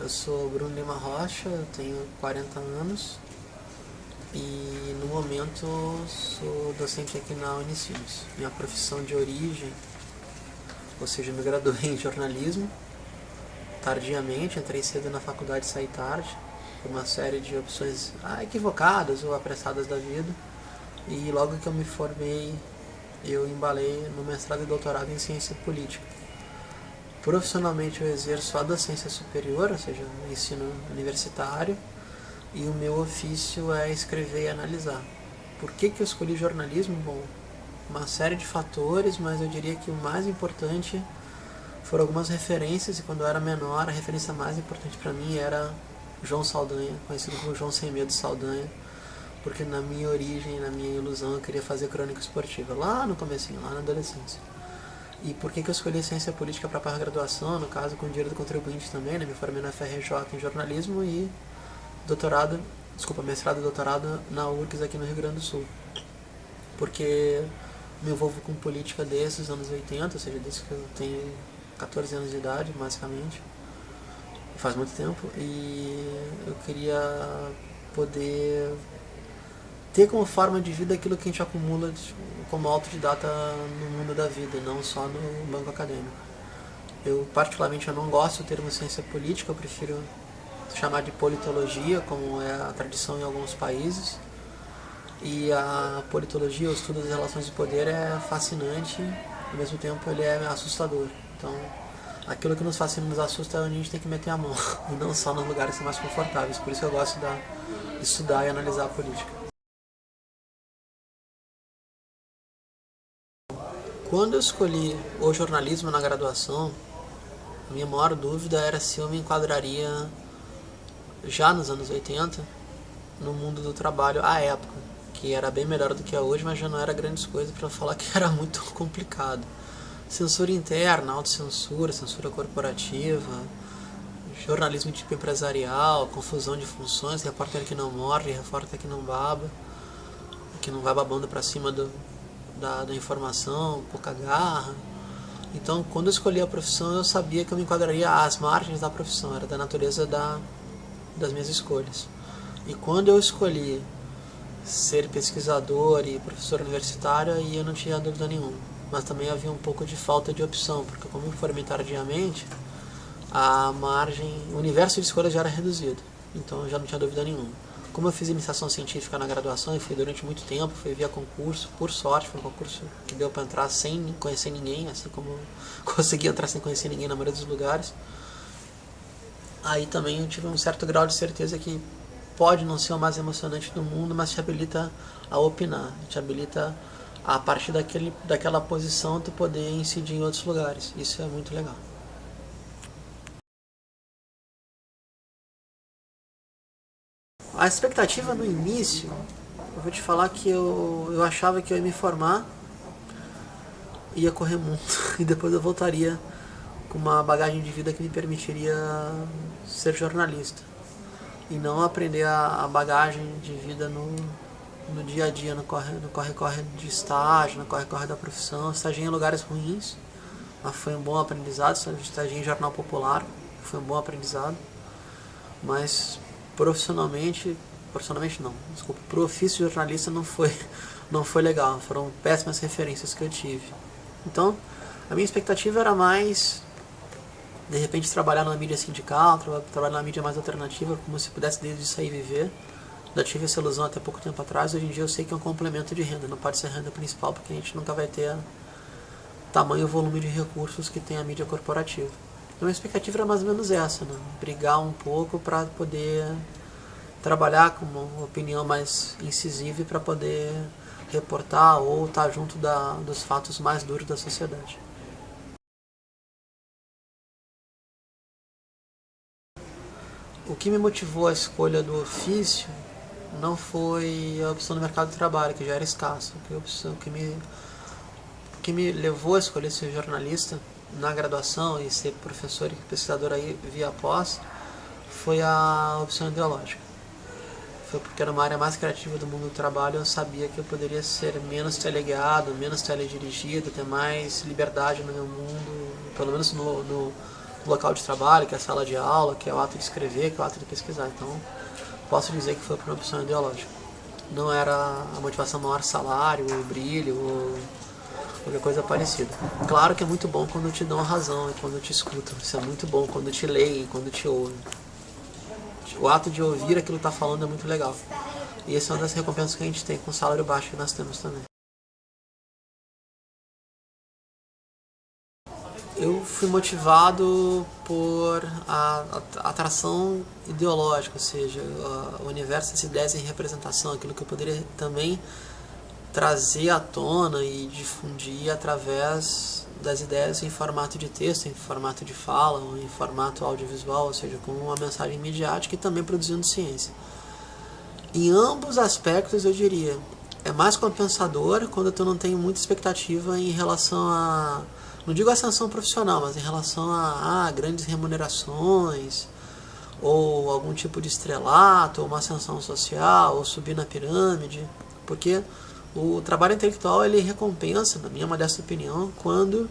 Eu sou Bruno Lima Rocha, eu tenho 40 anos e no momento sou docente aqui na Unicinos. Minha profissão de origem, ou seja, me graduei em jornalismo tardiamente, entrei cedo na faculdade e saí tarde, por uma série de opções equivocadas ou apressadas da vida. E logo que eu me formei, eu embalei no mestrado e doutorado em ciência política. Profissionalmente eu exerço a docência superior, ou seja, o ensino universitário, e o meu ofício é escrever e analisar. Por que eu escolhi jornalismo? Bom, uma série de fatores, mas eu diria que o mais importante foram algumas referências, e quando eu era menor, a referência mais importante para mim era João Saldanha, conhecido como João Sem Medo Saldanha, porque na minha origem, na minha ilusão, eu queria fazer crônica esportiva, lá no comecinho, lá na adolescência. E por que eu escolhi ciência política para pós-graduação, no caso com dinheiro do contribuinte também, né? Me formei na FRJ em jornalismo e mestrado e doutorado na URGS aqui no Rio Grande do Sul. Porque me envolvo com política desde os anos 80, ou seja, desde que eu tenho 14 anos de idade, basicamente. Faz muito tempo. E eu queria poder ter como forma de vida aquilo que a gente acumula como autodidata no mundo da vida, não só no banco acadêmico. Eu, particularmente, eu não gosto do termo ciência política, eu prefiro chamar de politologia, como é a tradição em alguns países. E a politologia, o estudo das relações de poder, é fascinante, ao mesmo tempo ele é assustador. Então, aquilo que nos fascina e nos assusta é onde a gente tem que meter a mão, e não só nos lugares mais confortáveis. Por isso que eu gosto de estudar e analisar a política. Quando eu escolhi o jornalismo na graduação, a minha maior dúvida era se eu me enquadraria, já nos anos 80, no mundo do trabalho à época, que era bem melhor do que é hoje, mas já não era grandes coisas para falar que era muito complicado. Censura interna, autocensura, censura corporativa, jornalismo tipo empresarial, confusão de funções, repórter que não morre, repórter que não baba, que não vai babando para cima da informação, pouca garra. Então, quando eu escolhi a profissão, eu sabia que eu me enquadraria às margens da profissão, era da natureza das minhas escolhas. E quando eu escolhi ser pesquisador e professor universitário, aí eu não tinha dúvida nenhuma. Mas também havia um pouco de falta de opção, porque como eu me formei tardiamente, a margem, o universo de escolhas já era reduzido. Então eu já não tinha dúvida nenhuma. Como eu fiz iniciação científica na graduação e fui durante muito tempo, fui via concurso, por sorte, foi um concurso que deu para entrar sem conhecer ninguém, assim como eu consegui entrar sem conhecer ninguém na maioria dos lugares. Aí também eu tive um certo grau de certeza que pode não ser o mais emocionante do mundo, mas te habilita a opinar, te habilita a partir daquela posição tu poder incidir em outros lugares. Isso é muito legal. A expectativa no início, eu vou te falar que eu achava que eu ia me formar, ia correr muito e depois eu voltaria com uma bagagem de vida que me permitiria ser jornalista e não aprender a bagagem de vida no dia a dia, no corre-corre de estágio, no corre-corre da profissão. Estagiei em lugares ruins, mas foi um bom aprendizado. Estagiei em jornal popular, foi um bom aprendizado, mas profissionalmente não, desculpa, pro ofício de jornalista não foi legal, foram péssimas referências que eu tive. Então, a minha expectativa era mais, de repente, trabalhar na mídia sindical, trabalhar na mídia mais alternativa, como se pudesse desde sair viver. Já tive essa ilusão até pouco tempo atrás, hoje em dia eu sei que é um complemento de renda, não pode ser renda principal, porque a gente nunca vai ter tamanho e volume de recursos que tem a mídia corporativa. Então a expectativa era mais ou menos essa, né? Brigar um pouco para poder trabalhar com uma opinião mais incisiva e para poder reportar ou estar junto dos fatos mais duros da sociedade. O que me motivou a escolha do ofício não foi a opção do mercado de trabalho, que já era escasso. O que me levou a escolher ser jornalista na graduação e ser professor e pesquisador aí via pós foi a opção ideológica. Foi porque era uma área mais criativa do mundo do trabalho, eu sabia que eu poderia ser menos teleguiado, menos teledirigido, ter mais liberdade no meu mundo, pelo menos no local de trabalho, que é a sala de aula, que é o ato de escrever, que é o ato de pesquisar. Então, posso dizer que foi por uma opção ideológica. Não era a motivação maior salário, ou brilho, ou qualquer coisa parecida. Claro que é muito bom quando te dão a razão e quando te escutam. Isso é muito bom quando te leem, quando te ouvem. O ato de ouvir aquilo que está falando é muito legal. E essa é uma das recompensas que a gente tem com o salário baixo que nós temos também. Eu fui motivado por a atração ideológica, ou seja, o universo das ideias em representação, aquilo que eu poderia também trazer à tona e difundir através das ideias em formato de texto, em formato de fala, ou em formato audiovisual, ou seja, com uma mensagem midiática e também produzindo ciência. Em ambos aspectos, eu diria, é mais compensador quando tu não tem muita expectativa em relação a, não digo ascensão profissional, mas em relação a grandes remunerações, ou algum tipo de estrelato, ou uma ascensão social, ou subir na pirâmide, porque o trabalho intelectual ele recompensa, na minha modesta opinião, quando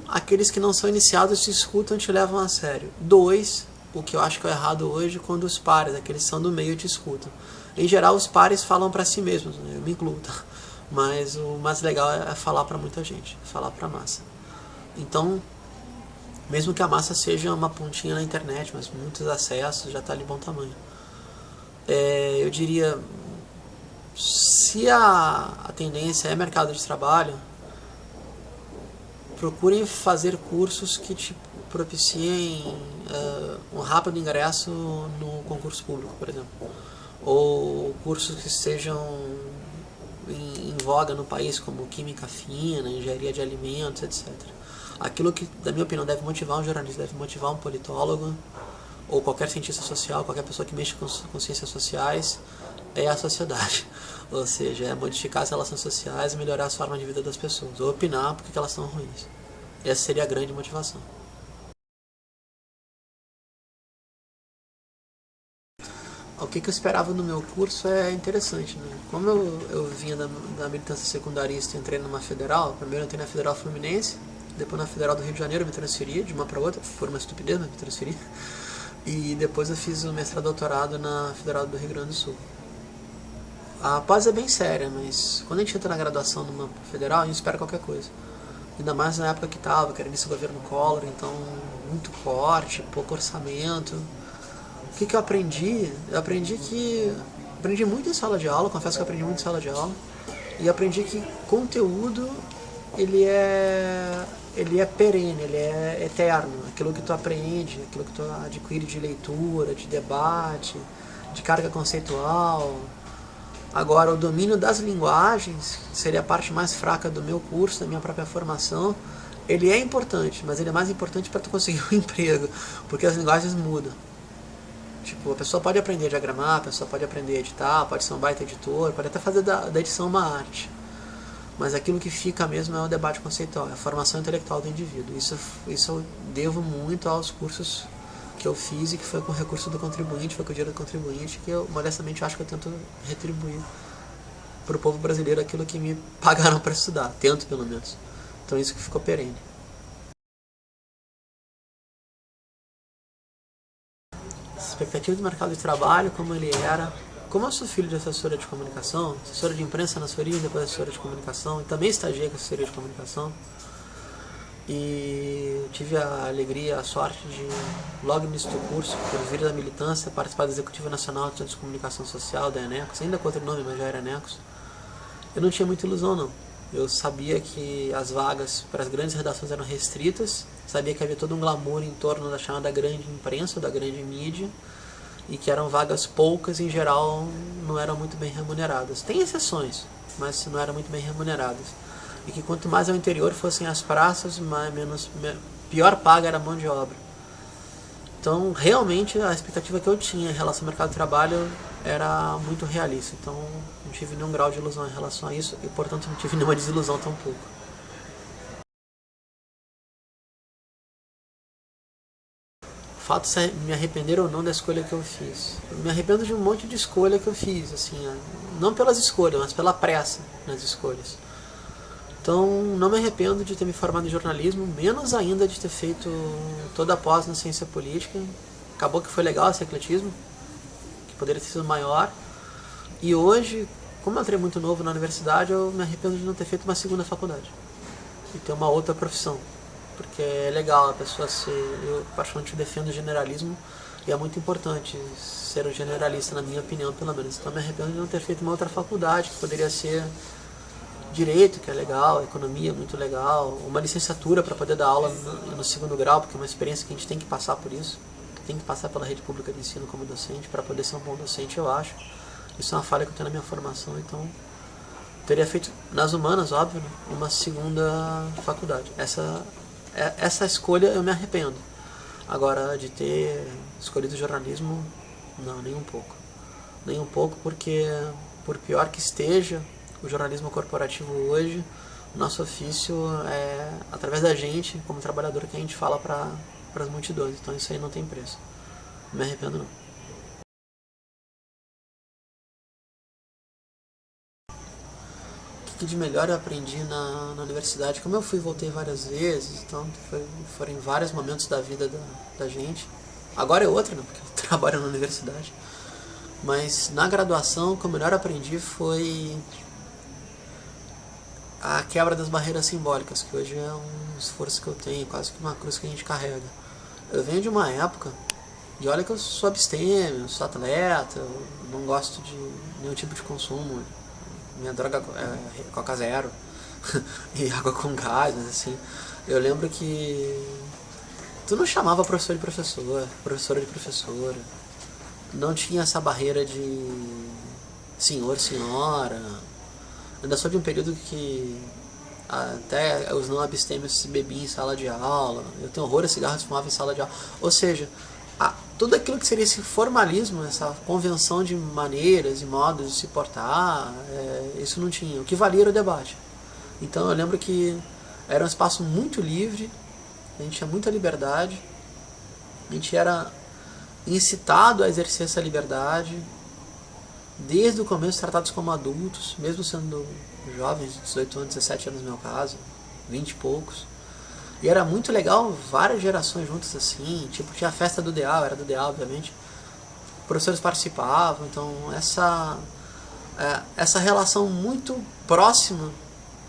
aqueles que não são iniciados te escutam e te levam a sério. 2, o que eu acho que é errado hoje, quando os pares, aqueles que são do meio, te escutam. Em geral, os pares falam para si mesmos, né? Eu me incluo, tá? Mas o mais legal é falar para muita gente, falar para a massa. Então, mesmo que a massa seja uma pontinha na internet, mas muitos acessos, já está ali bom tamanho. Eu diria, se a tendência é mercado de trabalho, procurem fazer cursos que te propiciem um rápido ingresso no concurso público, por exemplo. Ou cursos que estejam em voga no país, como química fina, engenharia de alimentos, etc. Aquilo que, na minha opinião, deve motivar um jornalista, deve motivar um politólogo, ou qualquer cientista social, qualquer pessoa que mexa com ciências sociais, é a sociedade. Ou seja, é modificar as relações sociais e melhorar as formas de vida das pessoas, ou opinar porque elas são ruins. Essa seria a grande motivação. O que eu esperava no meu curso é interessante, né? Como eu vinha da militância secundarista e entrei numa federal, primeiro eu entrei na Federal Fluminense, depois na Federal do Rio de Janeiro, me transferi de uma para outra, por uma estupidez, mas me transferi. E depois eu fiz o mestrado e doutorado na Federal do Rio Grande do Sul. A pós é bem séria, mas quando a gente entra na graduação numa federal, a gente espera qualquer coisa. Ainda mais na época que estava, que era início do governo Collor, então muito corte, pouco orçamento. O que eu aprendi? Eu aprendi muito em sala de aula, confesso que eu aprendi muito em sala de aula, e aprendi que conteúdo ele é perene, ele é eterno. Aquilo que tu aprende, aquilo que tu adquire de leitura, de debate, de carga conceitual. Agora, o domínio das linguagens, que seria a parte mais fraca do meu curso, da minha própria formação, ele é importante, mas ele é mais importante para tu conseguir um emprego, porque as linguagens mudam. Tipo, a pessoa pode aprender a diagramar, a pessoa pode aprender a editar, pode ser um baita editor, pode até fazer da edição uma arte. Mas aquilo que fica mesmo é o debate conceitual, é a formação intelectual do indivíduo. Isso eu devo muito aos cursos que eu fiz e que foi com o recurso do contribuinte, foi com o dinheiro do contribuinte, que eu, modestamente, acho que eu tento retribuir para o povo brasileiro aquilo que me pagaram para estudar. Tento, pelo menos. Então isso que ficou perene. Expectativa do mercado de trabalho, como ele era. Como eu sou filho de assessora de comunicação, assessora de imprensa na Sorin, depois assessora de comunicação, e também estagiei com assessoria de comunicação, e tive a alegria, a sorte de, logo no início do curso, por vir da militância, participar da Executiva Nacional de Comunicação Social, da Enecos, ainda com outro nome, mas já era Enecos. Eu não tinha muita ilusão, não. Eu sabia que as vagas para as grandes redações eram restritas, sabia que havia todo um glamour em torno da chamada grande imprensa, da grande mídia, e que eram vagas poucas e, em geral, não eram muito bem remuneradas. Tem exceções, mas não eram muito bem remuneradas. E que quanto mais ao interior fossem as praças, pior paga era a mão de obra. Então, realmente, a expectativa que eu tinha em relação ao mercado de trabalho era muito realista. Então, não tive nenhum grau de ilusão em relação a isso e, portanto, não tive nenhuma desilusão tampouco. O fato de me arrepender ou não da escolha que eu fiz. Eu me arrependo de um monte de escolha que eu fiz, assim, não pelas escolhas, mas pela pressa nas escolhas. Então, não me arrependo de ter me formado em jornalismo, menos ainda de ter feito toda a pós na ciência política. Acabou que foi legal esse ecletismo, que poderia ter sido maior. E hoje, como eu entrei muito novo na universidade, eu me arrependo de não ter feito uma segunda faculdade e ter uma outra profissão. Porque é legal a pessoa ser... Eu particularmente defendo o generalismo e é muito importante ser um generalista, na minha opinião, pelo menos. Então, eu me arrependo de não ter feito uma outra faculdade, que poderia ser direito, que é legal, economia, muito legal, uma licenciatura para poder dar aula no segundo grau, porque é uma experiência que a gente tem que passar por isso, tem que passar pela rede pública de ensino como docente, para poder ser um bom docente, eu acho. Isso é uma falha que eu tenho na minha formação, então teria feito, nas humanas, óbvio, né, uma segunda faculdade. Essa escolha eu me arrependo. Agora, de ter escolhido jornalismo, não, nem um pouco. Nem um pouco, porque, por pior que esteja o jornalismo corporativo hoje, o nosso ofício é através da gente, como trabalhador, que a gente fala para as multidões. Então isso aí não tem preço. Não me arrependo, não. O que de melhor eu aprendi na universidade? Como eu fui e voltei várias vezes, então foram em vários momentos da vida da gente. Agora é outra, né, porque eu trabalho na universidade. Mas na graduação, o que eu melhor aprendi foi a quebra das barreiras simbólicas, que hoje é um esforço que eu tenho, quase que uma cruz que a gente carrega. Eu venho de uma época, e olha que eu sou abstêmio, sou atleta, eu não gosto de nenhum tipo de consumo, minha droga é Coca Zero e água com gás, mas assim, eu lembro que tu não chamava professor de professor, professora de professora, não tinha essa barreira de senhor, senhora. Ainda sou de um período que até os não abstêmios se bebiam em sala de aula. Eu tenho horror a cigarros fumavam em sala de aula. Ou seja, tudo aquilo que seria esse formalismo, essa convenção de maneiras e modos de se portar, isso não tinha. O que valia era o debate. Então eu lembro que era um espaço muito livre, a gente tinha muita liberdade, a gente era incitado a exercer essa liberdade, desde o começo tratados como adultos, mesmo sendo jovens, 18 anos, 17 anos no meu caso, 20 e poucos. E era muito legal, várias gerações juntas assim, tipo, tinha a festa do DA, era do DA, obviamente. Professores participavam, então essa relação muito próxima,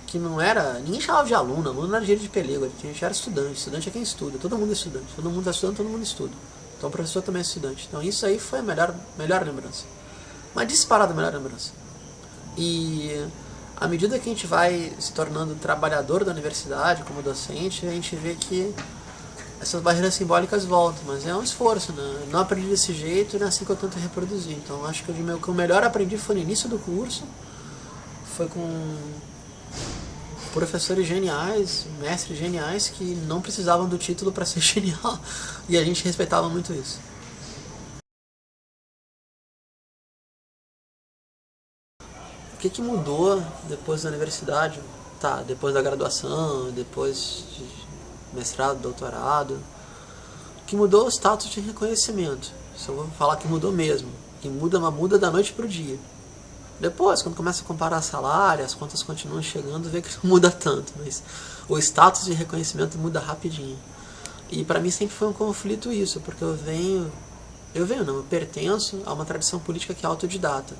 que não era, ninguém chamava de aluno não era dinheiro de pelego, a gente era estudante é quem estuda, todo mundo é estudante, todo mundo está estudando, todo mundo estuda. Então o professor também é estudante. Então isso aí foi a melhor lembrança. Mas disparada a melhor lembrança. E à medida que a gente vai se tornando trabalhador da universidade, como docente, a gente vê que essas barreiras simbólicas voltam, mas é um esforço, né? Não aprendi desse jeito, não é assim que eu tento reproduzir. Então acho que o que eu melhor aprendi foi no início do curso, foi com professores geniais, mestres geniais, que não precisavam do título para ser genial, e a gente respeitava muito isso. O que mudou depois da universidade? Tá, depois da graduação, depois de mestrado, doutorado. O que mudou é o status de reconhecimento. Isso eu vou falar que mudou mesmo. Que muda da noite pro dia. Depois, quando começa a comparar salário, as contas continuam chegando, vê que não muda tanto. Mas o status de reconhecimento muda rapidinho. E para mim sempre foi um conflito isso, porque eu pertenço a uma tradição política que é autodidata.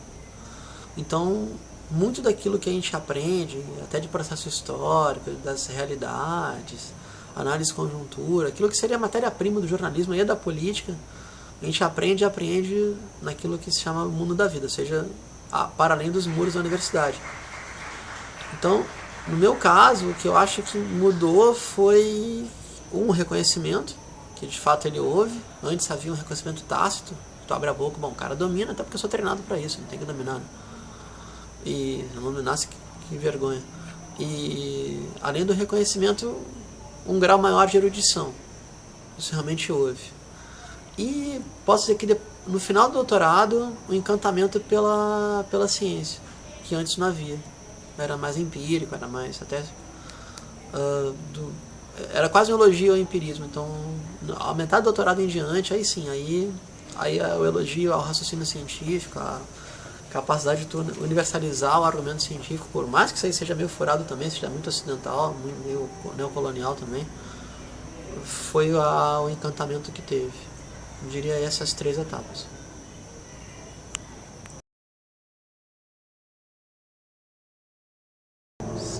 Então, muito daquilo que a gente aprende, até de processo histórico, das realidades, análise de conjuntura, aquilo que seria a matéria-prima do jornalismo e da política, a gente aprende e apreende naquilo que se chama mundo da vida, ou seja, para além dos muros da universidade. Então, no meu caso, o que eu acho que mudou foi um reconhecimento, que de fato ele houve. Antes havia um reconhecimento tácito, tu abre a boca, bom, o cara domina, até porque eu sou treinado para isso, não tem que dominar, né? E não dominasse, que vergonha. E além do reconhecimento, um grau maior de erudição. Isso realmente houve. E posso dizer que no final do doutorado, o encantamento pela ciência, que antes não havia. Era mais empírico, era mais até era quase um elogio ao empirismo. Então, a metade do doutorado em diante, aí sim, aí o elogio ao raciocínio científico, capacidade de tu universalizar o argumento científico, por mais que isso aí seja meio furado também, seja muito ocidental, meio neocolonial também, foi o encantamento que teve. Eu diria essas 3 etapas.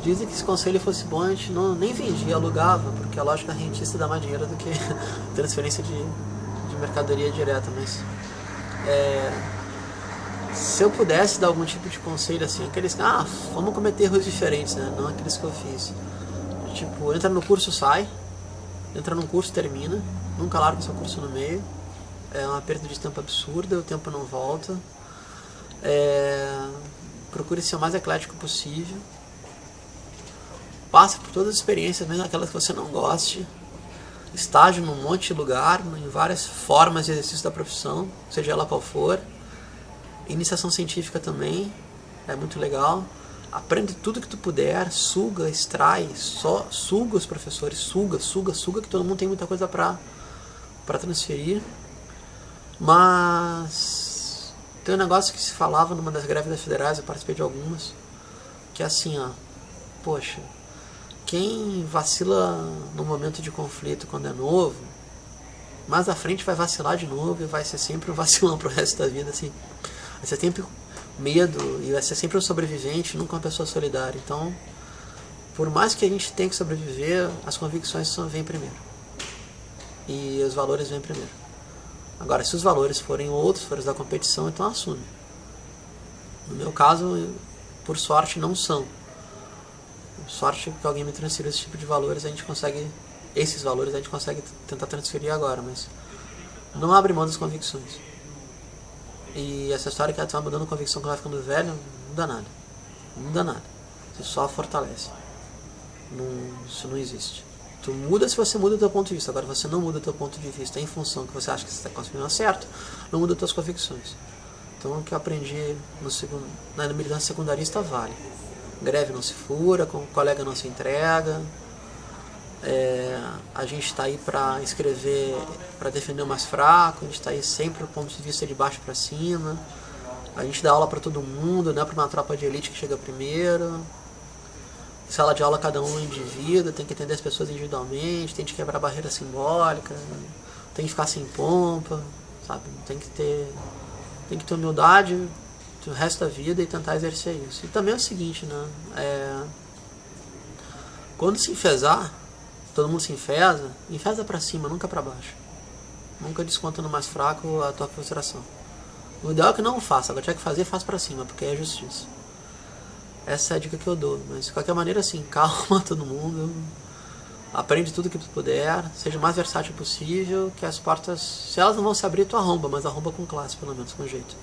Dizem que se o conselho fosse bom, a gente nem vendia, alugava, porque a lógica rentista dá mais dinheiro do que transferência de mercadoria direta, mas se eu pudesse dar algum tipo de conselho assim, aqueles vamos cometer erros diferentes, né? Não aqueles que eu fiz. Tipo, entra no curso, sai, entra num curso, termina, nunca larga o seu curso no meio, é uma perda de tempo absurda, o tempo não volta, procure ser o mais eclético possível, passe por todas as experiências, mesmo aquelas que você não goste, estágio num monte de lugar, em várias formas de exercício da profissão, seja ela qual for, iniciação científica também, é muito legal, aprende tudo que tu puder, suga, extrai, só suga os professores, suga, que todo mundo tem muita coisa para transferir. Mas tem um negócio que se falava numa das greves das federais, eu participei de algumas, que é assim, poxa, quem vacila no momento de conflito quando é novo, mais à frente vai vacilar de novo e vai ser sempre um vacilão pro resto da vida, assim. Vai ser sempre medo e vai ser sempre um sobrevivente, nunca uma pessoa solidária. Então, por mais que a gente tenha que sobreviver, as convicções vêm primeiro. E os valores vêm primeiro. Agora, se os valores forem outros, forem da competição, então assume. No meu caso, por sorte, não são. Sorte que alguém me transferiu esse tipo de valores, esses valores a gente consegue tentar transferir agora, mas não abre mão das convicções. E essa história que tu vai mudando convicção que vai ficando velho, não muda nada. Não muda nada. Você só fortalece. Isso não existe. Tu muda se você muda o teu ponto de vista. Agora, você não muda o teu ponto de vista em função que você acha que você está conseguindo certo, não muda as tuas convicções. Então, o que eu aprendi na militância secundarista vale. Greve não se fura, o colega não se entrega. A gente está aí para escrever, para defender o mais fraco, a gente está aí sempre do ponto de vista de baixo para cima, a gente dá aula para todo mundo, não é para uma tropa de elite que chega primeiro, sala de aula cada um é um indivíduo, tem que entender as pessoas individualmente, tem que quebrar barreira simbólica, tem que ficar sem pompa, sabe? Tem que ter humildade o resto da vida e tentar exercer isso. E também é o seguinte, né? Quando se enfesar, todo mundo se enfesa pra cima, nunca pra baixo. Nunca desconta no mais fraco a tua frustração. O ideal é que não faça, agora tiver que fazer, faz pra cima, porque é justiça. Essa é a dica que eu dou, mas de qualquer maneira assim, calma todo mundo, aprende tudo que tu puder, seja o mais versátil possível, que as portas, se elas não vão se abrir, tu arromba, mas arromba com classe, pelo menos, com jeito.